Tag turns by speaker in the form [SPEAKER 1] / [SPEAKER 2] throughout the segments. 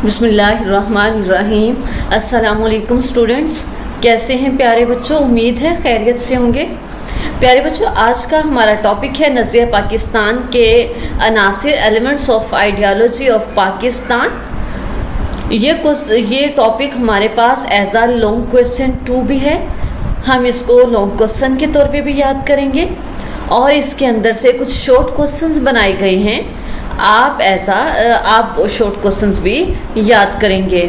[SPEAKER 1] بسم اللہ الرحمن الرحیم۔ السلام علیکم اسٹوڈنٹس، کیسے ہیں پیارے بچوں؟ امید ہے خیریت سے ہوں گے۔ پیارے بچوں، آج کا ہمارا ٹاپک ہے نظریہ پاکستان کے عناصر، elements of ideology of Pakistan. یہ ٹاپک ہمارے پاس ایز اے لانگ کویسچن 2 بھی ہے، ہم اس کو لانگ کویسچن کے طور پہ بھی یاد کریں گے، اور اس کے اندر سے کچھ شارٹ کویسچنز بنائے گئے ہیں، آپ شارٹ کویسچنز بھی یاد کریں گے۔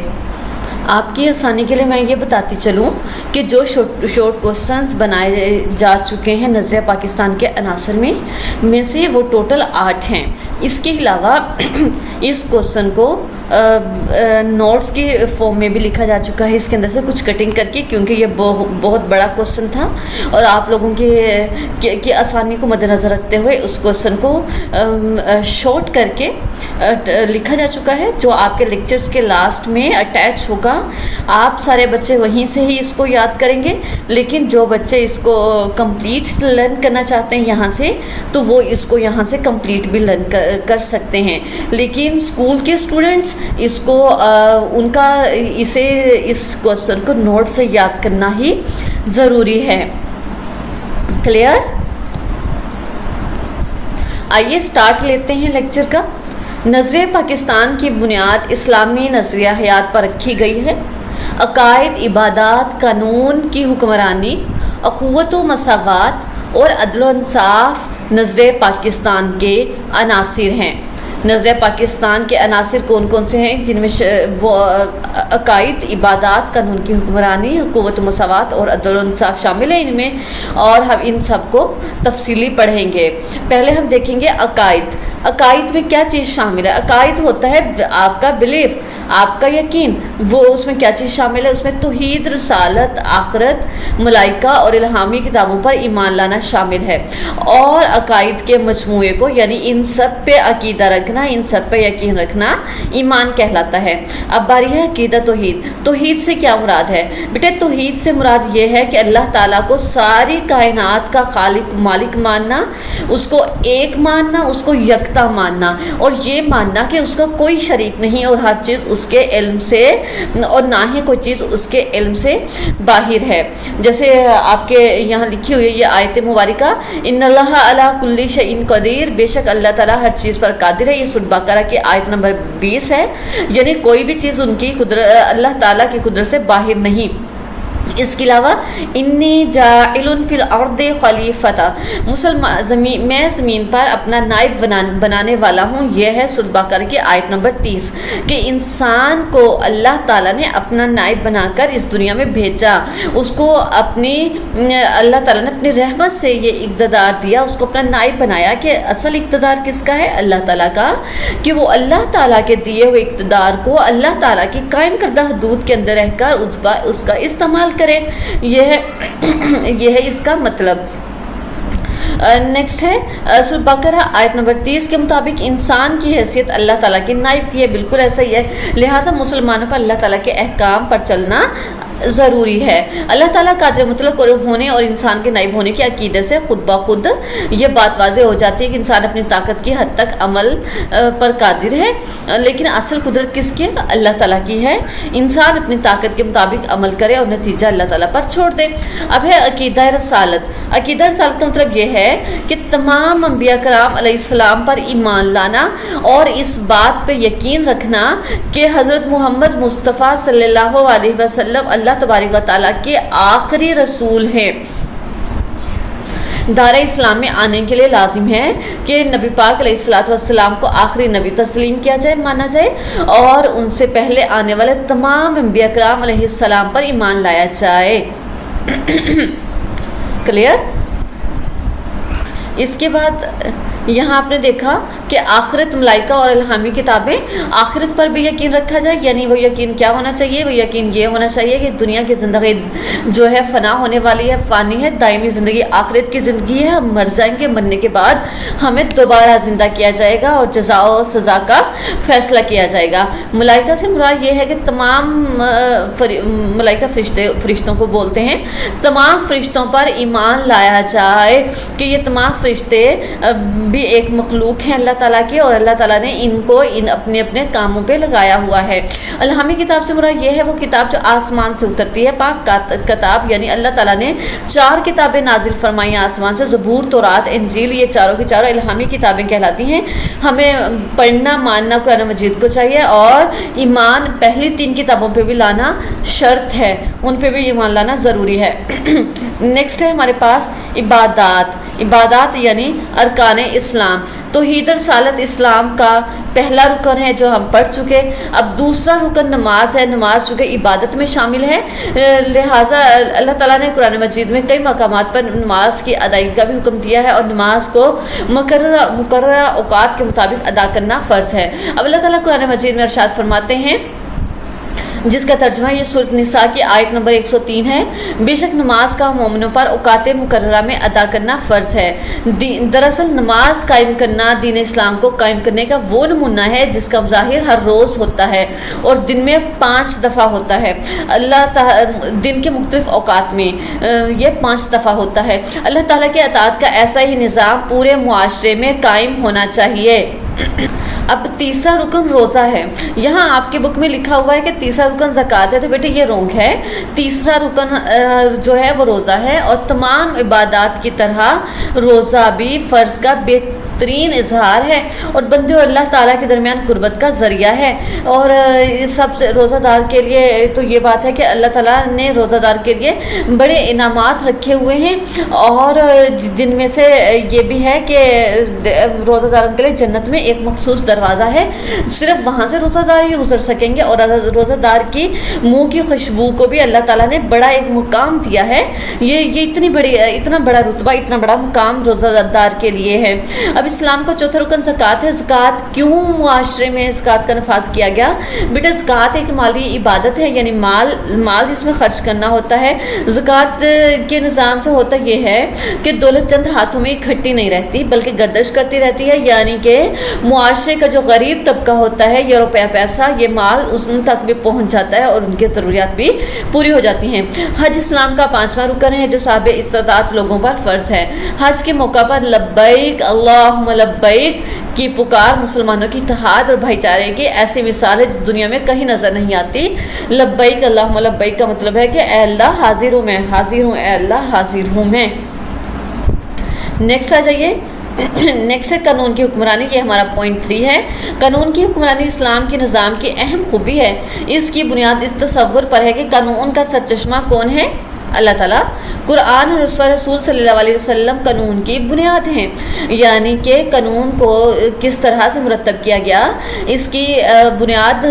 [SPEAKER 1] آپ کی آسانی کے لیے میں یہ بتاتی چلوں کہ جو شارٹ کویسچنز بنائے جا چکے ہیں نظریہ پاکستان کے عناصر میں سے وہ ٹوٹل 8 ہیں۔ اس کے علاوہ اس کویسچن کو نوٹس کی فارم میں بھی لکھا جا چکا ہے، اس کے اندر سے کچھ کٹنگ کر کے، کیونکہ یہ بہت بڑا کویسچن تھا اور آپ لوگوں کی آسانی کو مد نظر رکھتے ہوئے اس کویسچن کو شارٹ کر کے لکھا جا چکا ہے، جو آپ کے لیکچرز کے لاسٹ میں اٹیچ ہوگا۔ آپ سارے بچے وہیں سے ہی اس کو یاد کریں گے، لیکن جو بچے اس کو کمپلیٹ لرن کرنا چاہتے ہیں یہاں سے، تو وہ اس کو یہاں سے کمپلیٹ بھی لرن کر سکتے ہیں۔ لیکن اسکول کے اسٹوڈنٹس اس کو اس کویسچن کو نوٹ سے یاد کرنا ہی ضروری ہے۔ کلیئر؟ آئیے سٹارٹ لیتے ہیں لیکچر کا۔ نظریہ پاکستان کی بنیاد اسلامی نظریہ حیات پر رکھی گئی ہے۔ عقائد، عبادات، قانون کی حکمرانی، اخوت و مساوات اور عدل و انصاف نظریہ پاکستان کے عناصر ہیں۔ نظریہ پاکستان کے عناصر کون کون سے ہیں؟ جن میں وہ عقائد، عبادات، قانون کی حکمرانی، قوت و مساوات اور عدل و انصاف شامل ہیں ان میں، اور ہم ان سب کو تفصیلی پڑھیں گے۔ پہلے ہم دیکھیں گے عقائد۔ عقائد میں کیا چیز شامل ہے؟ عقائد ہوتا ہے آپ کا بلیف، آپ کا یقین۔ وہ اس میں کیا چیز شامل ہے؟ اس میں توحید، رسالت، آخرت، ملائکہ اور الہامی کتابوں پر ایمان لانا شامل ہے، اور عقائد کے مجموعے کو یعنی ان سب پہ عقیدہ رکھنا، ان سب پہ یقین رکھنا ایمان کہلاتا ہے۔ اب باری ہے عقیدہ توحید۔ توحید سے کیا مراد ہے؟ بیٹے توحید سے مراد یہ ہے کہ اللہ تعالیٰ کو ساری کائنات کا خالق مالک ماننا، اس کو ایک ماننا، اس کو یکتا ماننا، اور یہ ماننا کہ اس کا کوئی شریک نہیں اور ہر چیز اس کے علم سے، اور نہ ہی کوئی چیز اس کے علم سے باہر ہے۔ جیسے آپ کے یہاں لکھی ہوئی ہے یہ آیت مبارکہ، ان اللہ علی کل شیء قدیر، بے شک اللہ تعالیٰ ہر چیز پر قادر ہے۔ یہ سورۃ بقرہ کی آیت نمبر 20 ہے، یعنی کوئی بھی چیز ان کی اللہ تعالیٰ کی قدرت سے باہر نہیں۔ اس کے علاوہ انی جاعل فی الارض خلیفۃ، میں زمین پر اپنا نائب بنانے والا ہوں۔ یہ ہے سورۃ بقرہ کی آیت نمبر 30، کہ انسان کو اللہ تعالیٰ نے اپنا نائب بنا کر اس دنیا میں بھیجا، اس کو اللہ تعالیٰ نے اپنی رحمت سے یہ اقتدار دیا، اس کو اپنا نائب بنایا۔ کہ اصل اقتدار کس کا ہے؟ اللہ تعالیٰ کا، کہ وہ اللہ تعالیٰ کے دیے ہوئے اقتدار کو اللہ تعالیٰ کی قائم کردہ حدود کے اندر رہ کر اس کا استعمال کرے۔ یہ ہے اس کا مطلب۔ نیکسٹ ہے سورۃ بقرہ آیت نمبر 30 کے مطابق انسان کی حیثیت اللہ تعالیٰ کی نائب کی ہے۔ بالکل ایسا ہی ہے، لہذا مسلمانوں پر اللہ تعالیٰ کے احکام پر چلنا ضروری ہے۔ اللہ تعالیٰ قادر مطلق ہونے اور انسان کے نائب ہونے کے عقیدے سے خود بخود یہ بات واضح ہو جاتی ہے کہ انسان اپنی طاقت کی حد تک عمل پر قادر ہے، لیکن اصل قدرت کس کی ہے؟ اللہ تعالیٰ کی ہے۔ انسان اپنی طاقت کے مطابق عمل کرے اور نتیجہ اللہ تعالیٰ پر چھوڑ دے۔ اب ہے عقیدہ رسالت۔ عقیدہ رسالت کا مطلب یہ ہے کہ تمام انبیاء کرام علیہ السلام پر ایمان لانا اور اس بات پہ یقین رکھنا کہ حضرت محمد مصطفیٰ صلی اللہ علیہ وسلم اللہ تبارک و تعالیٰ کے آخری رسول ہیں۔ دار اسلام میں آنے کے لیے لازم ہے کہ نبی پاک علیہ الصلوۃ والسلام کو آخری نبی تسلیم کیا جائے، مانا جائے، اور ان سے پہلے آنے والے تمام انبیاء کرام علیہ السلام پر ایمان لایا جائے۔ کلیئر؟ اس کے بعد یہاں آپ نے دیکھا کہ آخرت، ملائکہ اور الہامی کتابیں، آخرت پر بھی یقین رکھا جائے، یعنی وہ یقین کیا ہونا چاہیے؟ وہ یقین یہ ہونا چاہیے کہ دنیا کی زندگی جو ہے فنا ہونے والی ہے، فانی ہے، دائمی زندگی آخرت کی زندگی ہے، ہم مر جائیں گے، مرنے کے بعد ہمیں دوبارہ زندہ کیا جائے گا اور جزا و سزا کا فیصلہ کیا جائے گا۔ ملائکہ سے مراد یہ ہے کہ تمام ملائکہ فرشتوں کو بولتے ہیں، تمام فرشتوں پر ایمان لایا جائے کہ یہ تمام فرشتے بھی ایک مخلوق ہیں اللہ تعالیٰ کی، اور اللہ تعالیٰ نے ان کو اپنے اپنے کاموں پہ لگایا ہوا ہے۔ الہامی کتاب سے مراد یہ ہے وہ کتاب جو آسمان سے اترتی ہے، پاک کتاب، یعنی اللہ تعالیٰ نے 4 کتابیں نازل فرمائی آسمان سے، زبور، تورات، انجیل، یہ چاروں کی چاروں الہامی کتابیں کہلاتی ہیں۔ ہمیں پڑھنا ماننا قرآن مجید کو چاہیے، اور ایمان پہلی 3 کتابوں پہ بھی لانا شرط ہے، ان پہ بھی ایمان لانا ضروری ہے۔ نیکسٹ ہے ہمارے پاس عبادات یعنی ارکان اسلام۔ توحید رسالت اسلام کا پہلا رکن ہے جو ہم پڑھ چکے۔ اب دوسرا رکن نماز ہے۔ نماز چونکہ عبادت میں شامل ہے، لہٰذا اللہ تعالیٰ نے قرآن مجید میں کئی مقامات پر نماز کی ادائیگی کا بھی حکم دیا ہے، اور نماز کو مقررہ اوقات کے مطابق ادا کرنا فرض ہے۔ اب اللہ تعالیٰ قرآن مجید میں ارشاد فرماتے ہیں، جس کا ترجمہ یہ سورۃ نساء کی آیت نمبر 103 ہے، بے شک نماز کا مومنوں پر اوقات مقررہ میں ادا کرنا فرض ہے۔ دراصل نماز قائم کرنا دین اسلام کو قائم کرنے کا وہ نمونہ ہے جس کا مظاہر ہر روز ہوتا ہے اور دن میں 5 دفعہ ہوتا ہے۔ دن کے مختلف اوقات میں یہ 5 دفعہ ہوتا ہے۔ اللہ تعالیٰ کے اطاعت کا ایسا ہی نظام پورے معاشرے میں قائم ہونا چاہیے۔ اب تیسرا رکن روزہ ہے۔ یہاں آپ کی بک میں لکھا ہوا ہے کہ تیسرا رکن زکوٰۃ ہے، تو بیٹے یہ رونگ ہے۔ تیسرا رکن جو ہے وہ روزہ ہے، اور تمام عبادات کی طرح روزہ بھی فرض کا بہترین اظہار ہے اور بندے اور اللہ تعالیٰ کے درمیان قربت کا ذریعہ ہے۔ اور سب سے روزہ دار کے لیے تو یہ بات ہے کہ اللہ تعالیٰ نے روزہ دار کے لیے بڑے انعامات رکھے ہوئے ہیں، اور جن میں سے یہ بھی ہے کہ روزہ داروں کے لیے جنت میں ایک مخصوص دروازہ ہے، صرف وہاں سے روزہ دار ہی گزر سکیں گے، اور روزہ دار کی منہ کی خوشبو کو بھی اللہ تعالیٰ نے بڑا ایک مقام دیا ہے۔ یہ اتنا بڑا رتبہ، اتنا بڑا مقام روزہ دار کے لیے ہے۔ اب اسلام کا چوتھا رکن زکوٰۃ ہے۔ زکوٰۃ کیوں معاشرے میں زکوٰۃ کا نفاذ کیا گیا؟ بیٹا زکوٰۃ ایک مالی عبادت ہے، یعنی مال جس میں خرچ کرنا ہوتا ہے۔ زکوٰۃ کے نظام سے ہوتا یہ ہے کہ دولت چند ہاتھوں میں اکٹھی نہیں رہتی بلکہ گردش کرتی رہتی ہے، یعنی کہ معاشرے کا جو غریب طبقہ ہوتا ہے، یہ روپیہ پیسہ، یہ مال ان تک بھی پہنچ جاتا ہے اور ان کی ضروریات بھی پوری ہو جاتی ہیں۔ حج اسلام کا 5واں رکن ہے جو صاحب استطاعت لوگوں پر فرض ہے۔ حج کے موقع پر لبیک اللہم لبیک کی پکار مسلمانوں کی اتحاد اور بھائی چارے کی ایسی مثال ہے جو دنیا میں کہیں نظر نہیں آتی۔ لبیک اللہم لبیک کا مطلب ہے کہ اے اللہ حاضر ہوں میں، حاضر ہوں اے اللہ حاضر ہوں میں۔ نیکسٹ آ جائیے۔ نیکسٹ ہے قانون کی حکمرانی۔ یہ ہمارا پوائنٹ 3 ہے۔ قانون کی حکمرانی اسلام کے نظام کی اہم خوبی ہے۔ اس کی بنیاد اس تصور پر ہے کہ قانون کا سرچشمہ کون ہے؟ اللہ تعالیٰ۔ قرآن اور رسول صلی اللہ علیہ وسلم قانون کی بنیاد ہیں، یعنی کہ قانون کو کس طرح سے مرتب کیا گیا، اس کی بنیاد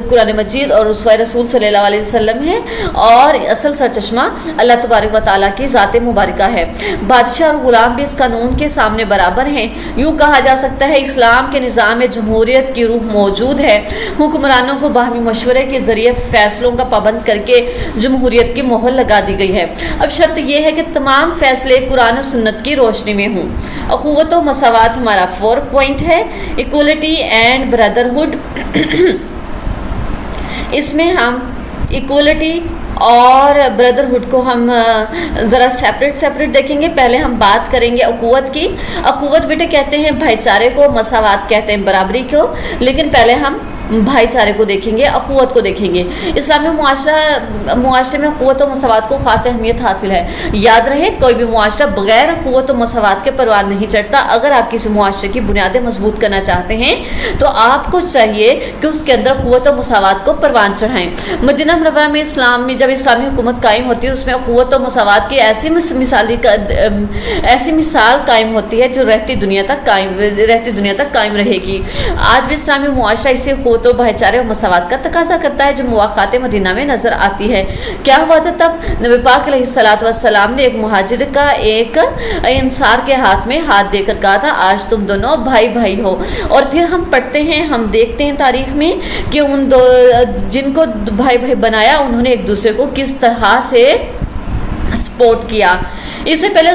[SPEAKER 1] قرآن مجید اور رسول صلی اللہ علیہ وسلم ہے، اور اصل سرچشمہ اللہ تبارک و تعالیٰ کی ذات مبارکہ ہے۔ بادشاہ اور غلام بھی اس قانون کے سامنے برابر ہیں۔ یوں کہا جا سکتا ہے اسلام کے نظام میں جمہوریت کی روح موجود ہے۔ حکمرانوں کو باہمی مشورے کے ذریعے فیصلوں کا پابند کر کے جمہوریت کی مہر لگا دی گئی ہے۔ اب شرط یہ ہے کہ تمام فیصلے قرآن و سنت کی روشنی میں ہوں۔ اخوت و مساوات ہمارا 4 پوائنٹ ہے۔ ایکولیٹی اینڈ بردرہڈ، اس میں ہم ایکولیٹی اور بردرہڈ کو ہم ذرا سیپریٹ دیکھیں گے۔ پہلے ہم بات کریں گے اخوت کی۔ اخوت بیٹے کہتے ہیں بھائی چارے کو، مساوات کہتے ہیں برابری کو، لیکن پہلے ہم بھائی چارے کو دیکھیں گے، اخوت کو دیکھیں گے۔ اسلامی معاشرے میں اخوت و مساوات کو خاص اہمیت حاصل ہے۔ یاد رہے کوئی بھی معاشرہ بغیر اخوت و مساوات کے پروان نہیں چڑھتا۔ اگر آپ کسی معاشرے کی بنیادیں مضبوط کرنا چاہتے ہیں تو آپ کو چاہیے کہ اس کے اندر اخوت و مساوات کو پروان چڑھائیں۔ مدینہ منورہ میں اسلام میں جب اسلامی حکومت قائم ہوتی ہے، اس میں اخوت و مساوات کی ایسی مثال قائم ہوتی ہے جو رہتی دنیا تک قائم رہے گی۔ آج بھی اسلامی معاشرہ اسی اخوت و بھائی چارے اور مساوات کا تقاضا کرتا ہے جو مواخات مدینہ میں نظر آتی ہے۔ کیا ہوا تھا تب؟ نبی پاک علیہ الصلوۃ والسلام نے ایک مہاجر کا ایک انصار کے ہاتھ میں ہاتھ دے کر کہا تھا آج تم دونوں بھائی ہو۔ اور پھر ہم پڑھتے ہیں، ہم دیکھتے ہیں تاریخ میں کہ ان دو جن کو بھائی بنایا انہوں نے ایک دوسرے کو کس طرح سے سپورٹ کیا۔ اس سے پہلے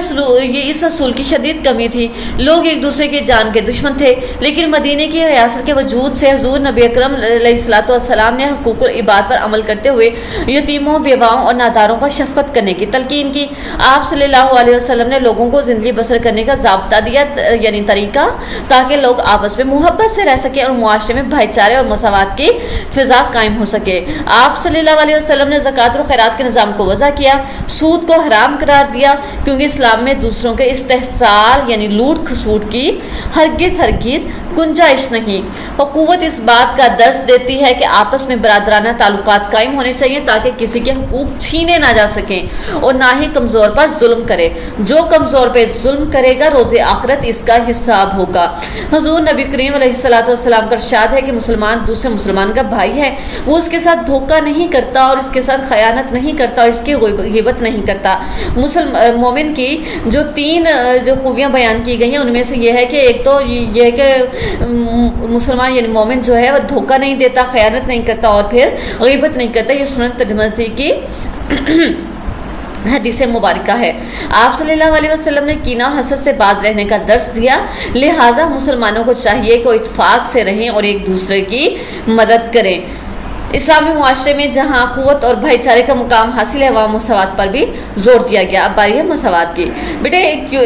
[SPEAKER 1] یہ اس اصول کی شدید کمی تھی، لوگ ایک دوسرے کے جان کے دشمن تھے، لیکن مدینے کی ریاست کے وجود سے حضور نبی اکرم علیہ السلام نے حقوق العباد پر عمل کرتے ہوئے یتیموں، بیواؤں اور ناداروں پر شفقت کرنے کی تلقین کی۔ آپ صلی اللہ علیہ وسلم نے لوگوں کو زندگی بسر کرنے کا ضابطہ دیا، یعنی طریقہ، تاکہ لوگ آپس میں محبت سے رہ سکیں اور معاشرے میں بھائی چارے اور مساوات کی فضا قائم ہو سکے۔ آپ صلی اللہ علیہ وسلم نے زکوٰۃ اور خیرات کے نظام کو وضع کیا، سود کو حرام قرار دیا، کیونکہ اسلام میں دوسروں کے استحصال یعنی لوٹ کھسوٹ کی ہرگز گنجائش نہیں۔ حکومت اس بات کا درس دیتی ہے کہ آپس میں برادرانہ تعلقات قائم ہونے چاہیے تاکہ کسی کے حقوق چھینے نہ جا سکیں، اور نہ ہی کمزور پر ظلم کرے۔ جو کمزور پہ ظلم کرے گا روز آخرت اس کا حساب ہوگا۔ حضور نبی کریم علیہ السلام کا ارشاد ہے کہ مسلمان دوسرے مسلمان کا بھائی ہے، وہ اس کے ساتھ دھوکہ نہیں کرتا اور اس کے ساتھ خیانت نہیں کرتا اور اس کی غیبت نہیں کرتا۔ مومن کی جو 3 جو خوبیاں بیان کی گئی ہیں ان میں سے یہ ہے کہ ایک تو یہ ہے کہ مسلمان یعنی مومن جو ہے وہ دھوکہ نہیں دیتا، خیانت نہیں کرتا اور پھر غیبت نہیں کرتا۔ یہ سنن ترمذی کی حدیث مبارکہ ہے۔ آپ صلی اللہ علیہ وسلم نے کینہ اور حسد سے باز رہنے کا درس دیا، لہٰذا مسلمانوں کو چاہیے کہ اتفاق سے رہیں اور ایک دوسرے کی مدد کریں۔ اسلامی معاشرے میں جہاں قوت اور بھائی چارے کا مقام حاصل ہے وہاں مساوات پر بھی زور دیا گیا۔ اب باری ہے مساوات کی۔ بیٹے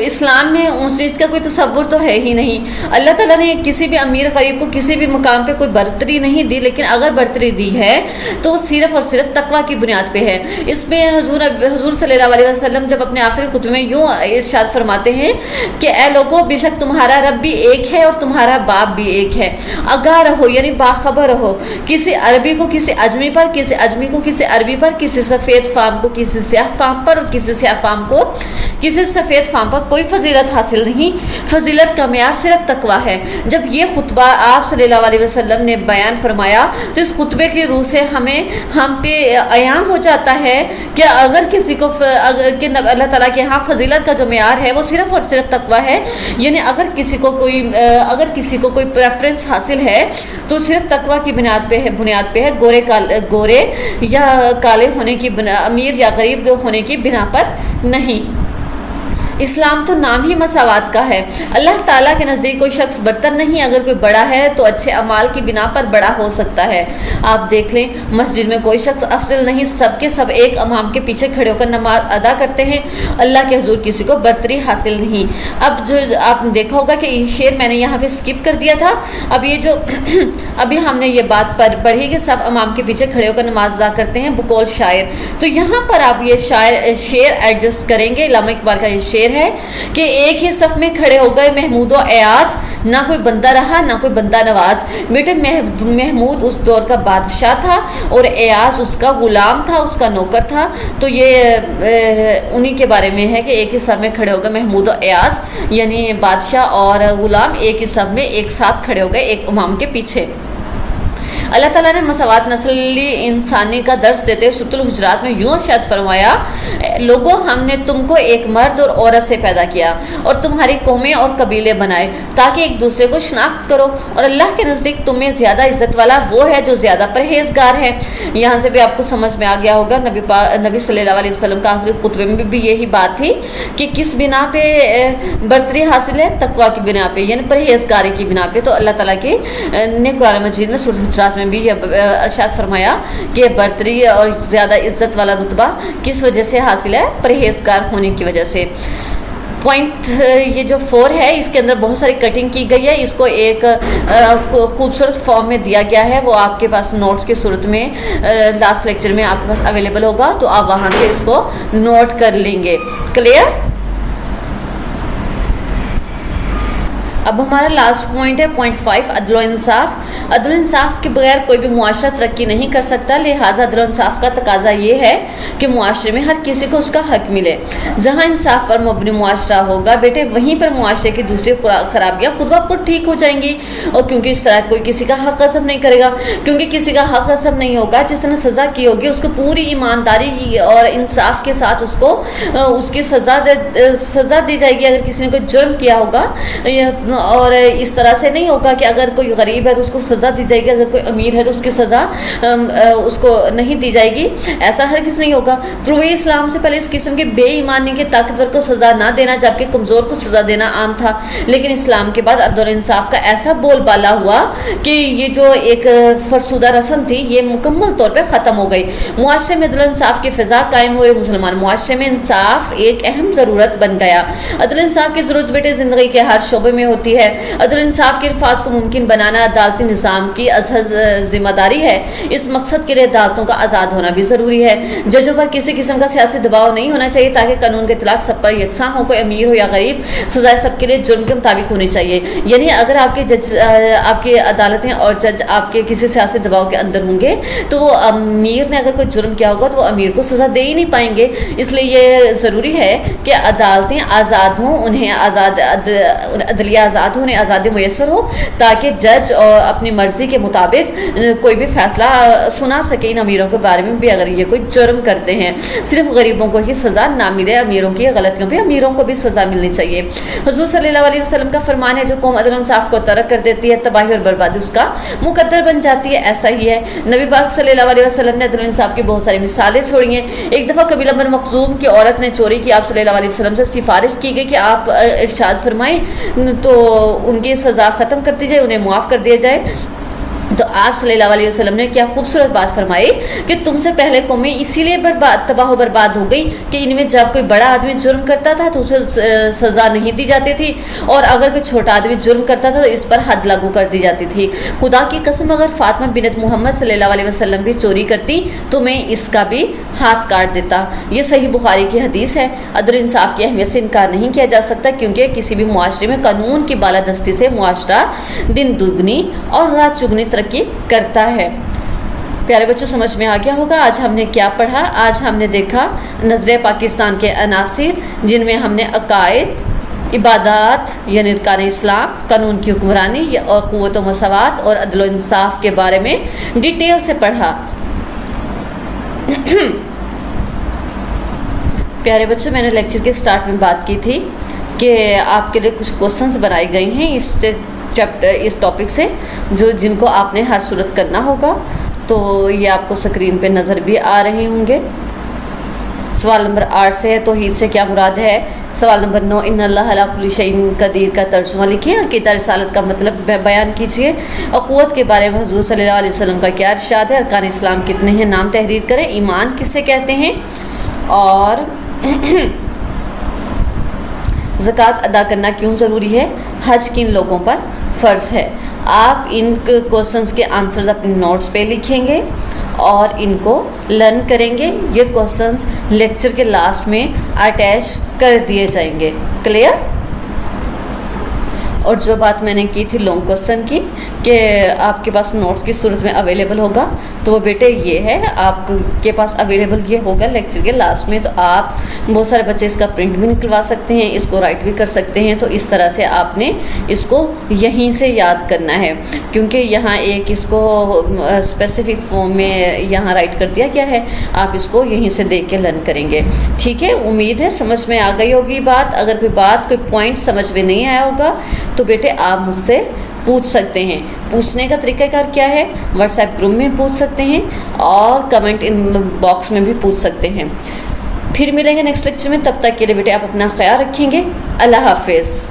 [SPEAKER 1] اسلام میں اونچ نیچ کا کوئی تصور تو ہے ہی نہیں۔ اللہ تعالیٰ نے کسی بھی امیر غریب کو کسی بھی مقام پہ کوئی برتری نہیں دی، لیکن اگر برتری دی ہے تو وہ صرف اور صرف تقویٰ کی بنیاد پہ ہے۔ اس میں حضور صلی اللہ علیہ وسلم جب اپنے آخری خطبے میں یوں ارشاد فرماتے ہیں کہ اے لوگوں، بے شک تمہارا رب بھی ایک ہے اور تمہارا باپ بھی ایک ہے، آگاہ رہو یعنی باخبر رہو۔ کسی عربی کو کسی اجمی پر، کسی اجمی کو کسی عربی پر، کسی سفید فام کو کسی سیاہ فام پر اور کسی سیاہ فام کو کسی سفید فام پر کوئی فضیلت حاصل نہیں۔ فضیلت کا معیار صرف تقویٰ ہے۔ جب یہ خطبہ آپ صلی اللہ علیہ وسلم نے بیان فرمایا تو اس خطبے کی روح سے ہم پہ عیاں ہو جاتا ہے کہ اگر کسی کو اللہ تعالیٰ کے ہاں فضیلت کا جو معیار ہے وہ صرف اور صرف تقویٰ ہے، یعنی اگر کسی کو کوئی پریفرنس حاصل ہے تو صرف تقویٰ کی بنیاد پہ ہے، گورے یا کالے ہونے کی بنا، امیر یا غریب ہونے کی بنا پر نہیں۔ اسلام تو نام ہی مساوات کا ہے۔ اللہ تعالیٰ کے نزدیک کوئی شخص برتر نہیں، اگر کوئی بڑا ہے تو اچھے اعمال کی بنا پر بڑا ہو سکتا ہے۔ آپ دیکھ لیں مسجد میں کوئی شخص افضل نہیں، سب کے سب ایک امام کے پیچھے کھڑے ہو کر نماز ادا کرتے ہیں، اللہ کے حضور کسی کو برتری حاصل نہیں۔ اب جو آپ نے دیکھا ہوگا کہ یہ شعر میں نے یہاں پہ سکپ کر دیا تھا، اب یہ جو ابھی ہم نے یہ بات پر پڑھی کہ سب امام کے پیچھے کھڑے ہو کر نماز ادا کرتے ہیں بقول شاعر، تو یہاں پر آپ یہ شعر ایڈجسٹ کریں گے۔ علامہ اقبال کا یہ شعر ہے کہ ایک ہی صف میں کھڑے ہو گئے محمود و ایاز، نہ کوئی بندہ رہا نہ کوئی بندہ نواز۔ بیٹے محمود اس دور کا بادشاہ تھا اور ایاز اس کا غلام تھا، اس کا نوکر تھا، تو یہ انہی کے بارے میں ہے کہ ایک ہی صف میں کھڑے ہو گئے محمود و ایاز، یعنی بادشاہ اور غلام ایک ہی صف میں ایک ساتھ کھڑے ہو گئے ایک امام کے پیچھے۔ اللہ تعالیٰ نے مساوات نسلی انسانی کا درس دیتے ہوئے سورۃ الحجرات میں یوں ارشاد فرمایا، لوگوں ہم نے تم کو ایک مرد اور عورت سے پیدا کیا اور تمہاری قومیں اور قبیلے بنائے تاکہ ایک دوسرے کو شناخت کرو، اور اللہ کے نزدیک تمہیں زیادہ عزت والا وہ ہے جو زیادہ پرہیزگار ہے۔ یہاں سے بھی آپ کو سمجھ میں آ گیا ہوگا نبی صلی اللہ علیہ وسلم کا آخری خطبے میں بھی یہی بات تھی کہ کس بنا پہ برتری حاصل ہے، تقویٰ کی بنا پہ یعنی پرہیزگاری کی بنا پہ۔ تو اللہ تعالیٰ کے نے قرآن مجید میں سورۃ الحجرات میں بھی ارشاد فرمایا کہ برتری اور زیادہ عزت والا رتبہ کس وجہ سے حاصل ہے، پرہیزگار ہونے کی وجہ سے۔ پوائنٹ یہ جو 4 ہے اس کے اندر بہت ساری کٹنگ کی گئی ہے، اس کو ایک خوبصورت فارم میں دیا گیا ہے، وہ آپ کے پاس نوٹس کی صورت میں لاسٹ لیکچر میں آپ کے پاس اویلیبل ہوگا، تو آپ وہاں سے اس کو نوٹ کر لیں گے۔ کلیئر؟ اب ہمارا لاسٹ پوائنٹ ہے پوائنٹ 5، عدل و انصاف۔ عدل و انصاف کے بغیر کوئی بھی معاشرہ ترقی نہیں کر سکتا، لہٰذا عدل و انصاف کا تقاضا یہ ہے کہ معاشرے میں ہر کسی کو اس کا حق ملے۔ جہاں انصاف پر مبنی معاشرہ ہوگا بیٹے وہیں پر معاشرے کی دوسری خرابیاں خود بخود ٹھیک ہو جائیں گی، اور کیونکہ اس طرح کوئی کسی کا حق غصب نہیں کرے گا، کیونکہ کسی کا حق غصب نہیں ہوگا، جس نے سزا کی ہوگی اس کو پوری ایمانداری اور انصاف کے ساتھ اس کی سزا دی جائے گی۔ اگر کسی نے کوئی جرم کیا ہوگا اور اس طرح سے نہیں ہوگا کہ اگر کوئی غریب ہے تو اس کو سزا دی جائے گی، اگر کوئی امیر ہے تو اس کی سزا اس کو نہیں دی جائے گی، ایسا ہرگز نہیں ہوگا۔ روئے اسلام سے پہلے اس قسم کے بے ایمانی کے طاقتور کو سزا نہ دینا جبکہ کمزور کو سزا دینا عام تھا، لیکن اسلام کے بعد عدل اور انصاف کا ایسا بول بالا ہوا کہ یہ جو ایک فرسودہ رسم تھی یہ مکمل طور پہ ختم ہو گئی۔ معاشرے میں عدل انصاف کی فضا قائم ہوئے، مسلمان معاشرے میں انصاف ایک اہم ضرورت بن گیا۔ عدل انصاف کی ضرورت بیٹے زندگی کے ہر شعبے میں ہوتی ہے۔ عدل انصاف کے نفاذ کو ممکن بنانا عدالتی نظام کی ازحد ذمہ داری ہے۔ اس مقصد کے لیے عدالتوں کا آزاد ہونا بھی ضروری ہے۔ ججوں پر کسی قسم کا سیاسی دباؤ نہیں ہونا چاہیے تاکہ قانون کے اطلاق سب پر یکساں ہو، کوئی امیر ہو یا غریب، سزائے سب کے لیے جرم کے مطابق ہونی چاہیے۔ یعنی اگر آپ کی عدالتیں اور جج آپ کے کسی سیاسی دباؤ کے اندر ہوں گے تو وہ امیر نے اگر کوئی جرم کیا ہوگا تو وہ امیر کو سزا دے ہی نہیں پائیں گے۔ اس لیے یہ ضروری ہے کہ عدالتیں آزاد ہوں، انہیں عدلیہ آزاد ہوں، انہیں آزادی میسر ہو تاکہ جج اپنی مرضی کے مطابق کوئی بھی فیصلہ سنا سکے ان امیروں کے بارے میں بھی اگر یہ کوئی جرم کرتے ہیں۔ صرف غریبوں کو ہی سزا نہ ملے، امیروں کی غلطیوں پہ امیروں کو بھی سزا ملنی چاہیے۔ حضور صلی اللہ علیہ وسلم کا فرمان ہے جو قوم عدل انصاف کو ترک کر دیتی ہے تباہی اور بربادی اس کا مقدر بن جاتی ہے۔ ایسا ہی ہے، نبی پاک صلی اللہ علیہ وسلم نے عدل انصاف کی بہت ساری مثالیں چھوڑی ہیں۔ ایک دفعہ قبیلہ بن مخزوم کی عورت نے چوری کی، آپ صلی اللہ علیہ وسلم سے سفارش کی گئی کہ آپ ارشاد فرمائیں تو ان کی سزا ختم کر دی جائے، انہیں معاف کر دیا جائے۔ تو آپ صلی اللہ علیہ وسلم نے کیا خوبصورت بات فرمائی کہ تم سے پہلے قومیں اسی لیے تباہ و برباد ہو گئی کہ ان میں جب کوئی بڑا آدمی جرم کرتا تھا تو اسے سزا نہیں دی جاتی تھی، اور اگر کوئی چھوٹا آدمی جرم کرتا تھا تو اس پر حد لاگو کر دی جاتی تھی۔ خدا کی قسم اگر فاطمہ بنت محمد صلی اللہ علیہ وسلم بھی چوری کرتی تو میں اس کا بھی ہاتھ کاٹ دیتا۔ یہ صحیح بخاری کی حدیث ہے۔ عدل انصاف کی اہمیت سے انکار نہیں کیا جا سکتا کیونکہ کسی بھی معاشرے میں قانون کی بالادستی سے معاشرہ دن دگنی اور رات چگنی ترقی کرتا ہے۔ پیارے بچوں سمجھ میں آ گیا ہوگا آج ہم نے کیا پڑھا۔ آج ہم نے دیکھا نظریہ پاکستان کے عناصر جن میں ہم نے عقائد، عبادات یعنی ارکان اسلام، قانون کی حکمرانی اور قوت و مساوات اور عدل و انصاف کے بارے میں ڈیٹیل سے پڑھا۔ پیارے بچوں میں نے لیکچر کے سٹارٹ میں بات کی تھی کہ آپ کے لیے کچھ کوسچنز بنائے گئے ہیں اس ٹاپک سے جن کو آپ نے ہر صورت کرنا ہوگا، تو یہ آپ کو سکرین پہ نظر بھی آ رہے ہوں گے۔ سوال نمبر 8 سے ہے توحید سے کیا مراد ہے۔ سوال نمبر 9 ان اللہ علی کل شیء قدیر کا ترجمہ لکھیں۔ عقیدہ رسالت کا مطلب بیان کیجیے۔ اخوت کے بارے میں حضور صلی اللہ علیہ وسلم کا کیا ارشاد ہے۔ ارکان اسلام کتنے ہیں، نام تحریر کریں۔ ایمان کسے کہتے ہیں، اور زکوٰۃ ادا کرنا کیوں ضروری ہے، حج کن لوگوں پر فرض ہے۔ آپ ان کوسچنز کے آنسرز اپنے نوٹس پہ لکھیں گے اور ان کو لرن کریں گے۔ یہ کوسچنز لیکچر کے لاسٹ میں اٹیچ کر دیے جائیں گے۔ کلیئر؟ اور جو بات میں نے کی تھی لانگ کوسچن کی کہ آپ کے پاس نوٹس کی صورت میں اویلیبل ہوگا، تو وہ بیٹے یہ ہے آپ کے پاس اویلیبل یہ ہوگا لیکچر کے لاسٹ میں۔ تو آپ بہت سارے بچے اس کا پرنٹ بھی نکلوا سکتے ہیں، اس کو رائٹ بھی کر سکتے ہیں۔ تو اس طرح سے آپ نے اس کو یہیں سے یاد کرنا ہے، کیونکہ یہاں ایک اس کو اسپیسیفک فارم میں یہاں رائٹ کر دیا گیا ہے، آپ اس کو یہیں سے دیکھ کے لرن کریں گے۔ ٹھیک ہے، امید ہے سمجھ میں آ گئی ہوگی بات۔ اگر کوئی پوائنٹ سمجھ میں نہیں آیا ہوگا تو بیٹے آپ مجھ سے پوچھ سکتے ہیں۔ پوچھنے کا طریقہ کار کیا ہے، واٹس ایپ گروپ میں پوچھ سکتے ہیں اور کمنٹ باکس میں بھی پوچھ سکتے ہیں۔ پھر ملیں گے نیکسٹ لیکچر میں، تب تک کے لیے بیٹے آپ اپنا خیال رکھیں گے۔ اللہ حافظ۔